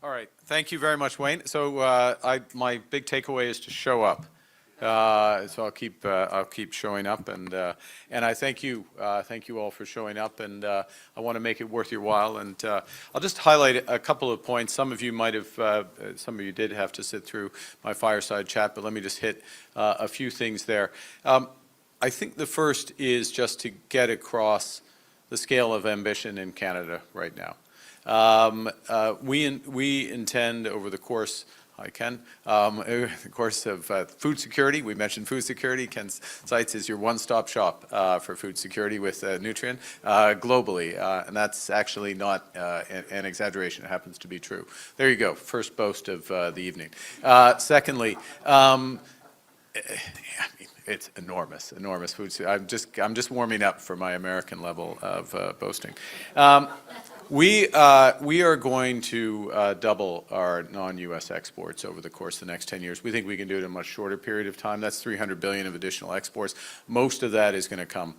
All right. Thank you very much, Wayne. So my big takeaway is to show up. So I'll keep showing up, and I thank you all for showing up, and I want to make it worth your while. And I'll just highlight a couple of points. Some of you might have, some of you did have to sit through my fireside chat, but let me just hit a few things there. I think the first is just to get across the scale of ambition in Canada right now. We intend over the course, the course of food security. We mentioned food security. Ken Seitz is your one-stop shop for food security with Nutrien globally, and that's actually not an exaggeration. It happens to be true. There you go. First boast of the evening. Secondly. It's enormous food. I'm just warming up for my American level of boasting. We are going to double our non-U.S. exports over the course of the next 10 years. We think we can do it in a much shorter period of time. That's $300 billion of additional exports. Most of that is going to come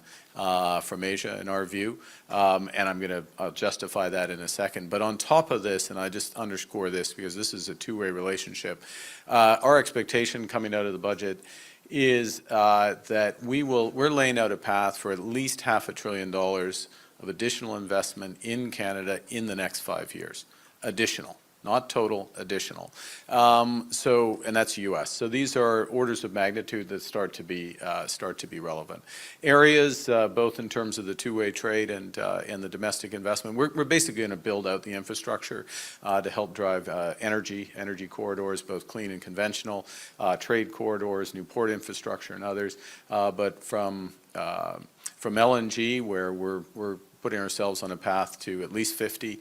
from Asia, in our view, and I'll justify that in a second. But on top of this, and I just underscore this because this is a two-way relationship, our expectation coming out of the budget is that we're laying out a path for at least $500 billion of additional investment in Canada in the next 5 years. Additional, not total, additional. And that's U.S. So these are orders of magnitude that start to be relevant. Areas, both in terms of the two-way trade and the domestic investment. We're basically going to build out the infrastructure to help drive energy corridors, both clean and conventional, trade corridors, new port infrastructure, and others. But from LNG, where we're putting ourselves on a path to at least 50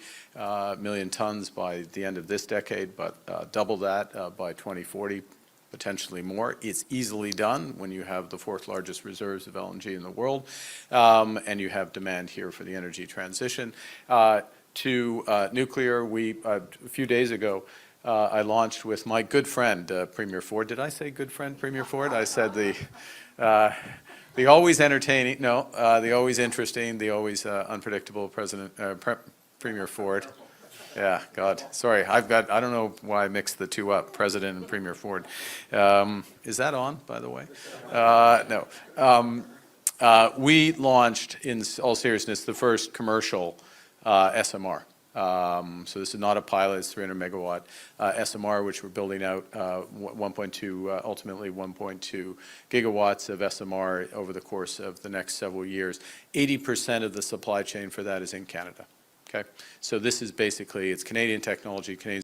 million tons by the end of this decade, but double that by 2040, potentially more. It's easily done when you have the fourth largest reserves of LNG in the world, and you have demand here for the energy transition. To nuclear, a few days ago, I launched with my good friend, Premier Ford. Did I say good friend, Premier Ford? I said the always entertaining, no, the always interesting, the always unpredictable Premier Ford. Yeah, God, sorry, I don't know why I mixed the two up, President and Premier Ford. Is that on, by the way? No. We launched, in all seriousness, the first commercial SMR. So this is not a pilot, it's 300 megawatt SMR, which we're building out ultimately 1.2 gigawatts of SMR over the course of the next several years. 80% of the supply chain for that is in Canada. Okay, so this is basically, it's Canadian technology, Canadian